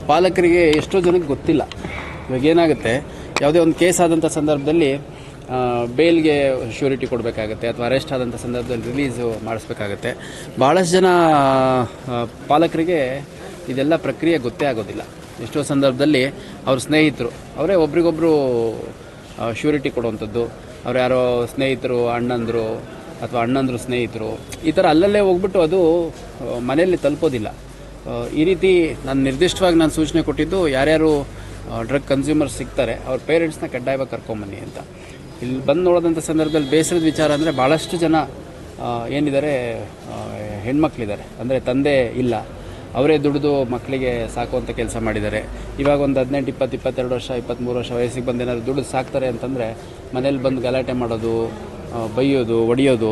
ಪಾಲಕರಿಗೆ ಎಷ್ಟೋ ಜನಕ್ಕೆ ಗೊತ್ತಿಲ್ಲ. ಇವಾಗ ಏನಾಗುತ್ತೆ, ಯಾವುದೇ ಒಂದು ಕೇಸ್ ಆದಂಥ ಸಂದರ್ಭದಲ್ಲಿ ಬೇಲ್ಗೆ ಶ್ಯೂರಿಟಿ ಕೊಡಬೇಕಾಗತ್ತೆ ಅಥವಾ ಅರೆಸ್ಟ್ ಆದಂಥ ಸಂದರ್ಭದಲ್ಲಿ ರಿಲೀಸು ಮಾಡಿಸ್ಬೇಕಾಗತ್ತೆ. ಭಾಳಷ್ಟು ಜನ ಪಾಲಕರಿಗೆ ಇದೆಲ್ಲ ಪ್ರಕ್ರಿಯೆ ಗೊತ್ತೇ ಆಗೋದಿಲ್ಲ. ಎಷ್ಟೋ ಸಂದರ್ಭದಲ್ಲಿ ಅವ್ರ ಸ್ನೇಹಿತರು ಅವರೇ ಒಬ್ರಿಗೊಬ್ಬರು ಶ್ಯೂರಿಟಿ ಕೊಡುವಂಥದ್ದು, ಅವ್ರು ಯಾರೋ ಸ್ನೇಹಿತರು, ಅಣ್ಣಂದರು ಅಥವಾ ಅಣ್ಣಂದರು ಸ್ನೇಹಿತರು, ಈ ಥರ ಅಲ್ಲಲ್ಲೇ ಹೋಗ್ಬಿಟ್ಟು ಅದು ಮನೆಯಲ್ಲಿ ತಲುಪೋದಿಲ್ಲ. ಈ ರೀತಿ ನಾನು ನಿರ್ದಿಷ್ಟವಾಗಿ ನಾನು ಸೂಚನೆ ಕೊಟ್ಟಿದ್ದು, ಯಾರ್ಯಾರು ಡ್ರಗ್ ಕನ್ಸ್ಯೂಮರ್ಸ್ ಸಿಗ್ತಾರೆ ಅವ್ರ ಪೇರೆಂಟ್ಸ್ನ ಕಡ್ಡಾಯವಾಗಿ ಕರ್ಕೊಂಬನ್ನಿ ಅಂತ. ಇಲ್ಲಿ ಬಂದು ನೋಡೋದಂಥ ಸಂದರ್ಭದಲ್ಲಿ ಬೇಸರದ ವಿಚಾರ ಅಂದರೆ ಭಾಳಷ್ಟು ಜನ ಏನಿದ್ದಾರೆ ಹೆಣ್ಮಕ್ಳಿದ್ದಾರೆ, ಅಂದರೆ ತಂದೆ ಇಲ್ಲ, ಅವರೇ ದುಡಿದು ಮಕ್ಕಳಿಗೆ ಸಾಕುವಂಥ ಕೆಲಸ ಮಾಡಿದ್ದಾರೆ. ಇವಾಗ ಒಂದು 18, 20, 22 ವರ್ಷ, 23 ವರ್ಷ ವಯಸ್ಸಿಗೆ ಬಂದು ಏನಾದ್ರು ದುಡಿದು ಸಾಕ್ತಾರೆ ಅಂತಂದರೆ ಮನೇಲಿ ಬಂದು ಗಲಾಟೆ ಮಾಡೋದು, ಬೈಯೋದು, ಹೊಡೆಯೋದು,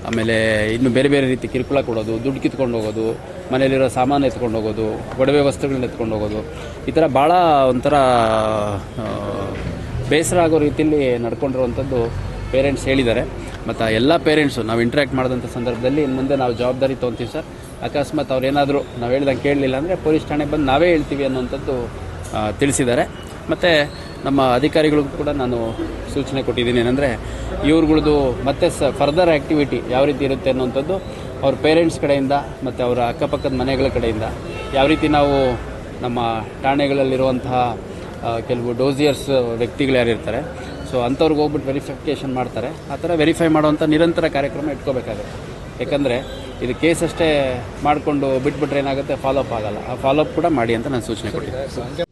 ಆಮೇಲೆ ಇನ್ನು ಬೇರೆ ಬೇರೆ ರೀತಿ ಕಿರುಕುಳ ಕೊಡೋದು, ದುಡ್ಡು ಕಿತ್ಕೊಂಡು ಹೋಗೋದು, ಮನೇಲಿರೋ ಸಾಮಾನು ಎತ್ಕೊಂಡು ಹೋಗೋದು, ಒಡವೆ ವಸ್ತುಗಳನ್ನ ಎತ್ಕೊಂಡು ಹೋಗೋದು, ಈ ಥರ ಭಾಳ ಒಂಥರ ಬೇಸರ ಆಗೋ ರೀತಿಯಲ್ಲಿ ನಡ್ಕೊಂಡಿರುವಂಥದ್ದು ಪೇರೆಂಟ್ಸ್ ಹೇಳಿದ್ದಾರೆ. ಮತ್ತು ಎಲ್ಲ ಪೇರೆಂಟ್ಸು ನಾವು ಇಂಟ್ರ್ಯಾಕ್ಟ್ ಮಾಡಿದಂಥ ಸಂದರ್ಭದಲ್ಲಿ ಇನ್ನು ಮುಂದೆ ನಾವು ಜವಾಬ್ದಾರಿ ತೊಗೊತೀವಿ ಸರ್. ಅಕಸ್ಮಾತ್ ಅವ್ರೇನಾದರೂ ನಾವು ಹೇಳ್ದಂಗೆ ಕೇಳಲಿಲ್ಲ ಅಂದರೆ ಪೊಲೀಸ್ ಠಾಣೆಗೆ ಬಂದು ನಾವೇ ಹೇಳ್ತೀವಿ ಅನ್ನೋಂಥದ್ದು ತಿಳಿಸಿದ್ದಾರೆ. ಮತ್ತು ನಮ್ಮ ಅಧಿಕಾರಿಗಳಿಗೂ ಕೂಡ ನಾನು ಸೂಚನೆ ಕೊಟ್ಟಿದ್ದೀನಿ. ಏನಂದರೆ ಇವ್ರುಗಳದ್ದು ಮತ್ತೆ ಫರ್ದರ್ ಆ್ಯಕ್ಟಿವಿಟಿ ಯಾವ ರೀತಿ ಇರುತ್ತೆ ಅನ್ನೋಂಥದ್ದು ಅವ್ರ ಪೇರೆಂಟ್ಸ್ ಕಡೆಯಿಂದ ಮತ್ತು ಅವರ ಅಕ್ಕಪಕ್ಕದ ಮನೆಗಳ ಕಡೆಯಿಂದ ಯಾವ ರೀತಿ ನಾವು ನಮ್ಮ ಠಾಣೆಗಳಲ್ಲಿರುವಂತಹ ಕೆಲವು ಡೋಸಿಯರ್ಸ್ ವ್ಯಕ್ತಿಗಳು ಯಾರಿರ್ತಾರೆ, ಸೊ ಅಂಥವ್ರಿಗೆ ಹೋಗ್ಬಿಟ್ಟು ವೆರಿಫಿಕೇಷನ್ ಮಾಡ್ತಾರೆ. ಆ ಥರ ವೆರಿಫೈ ಮಾಡುವಂಥ ನಿರಂತರ ಕಾರ್ಯಕ್ರಮ ಇಟ್ಕೋಬೇಕಾಗುತ್ತೆ. ಯಾಕಂದರೆ ಇದು ಕೇಸ್ ಅಷ್ಟೇ ಮಾಡಿಕೊಂಡು ಬಿಟ್ಬಿಟ್ರೆ ಏನಾಗುತ್ತೆ, ಫಾಲೋಅಪ್ ಆಗಲ್ಲ. ಆ ಫಾಲೋಅಪ್ ಕೂಡ ಮಾಡಿ ಅಂತ ನಾನು ಸೂಚನೆ ಕೊಟ್ಟಿದ್ದೆ.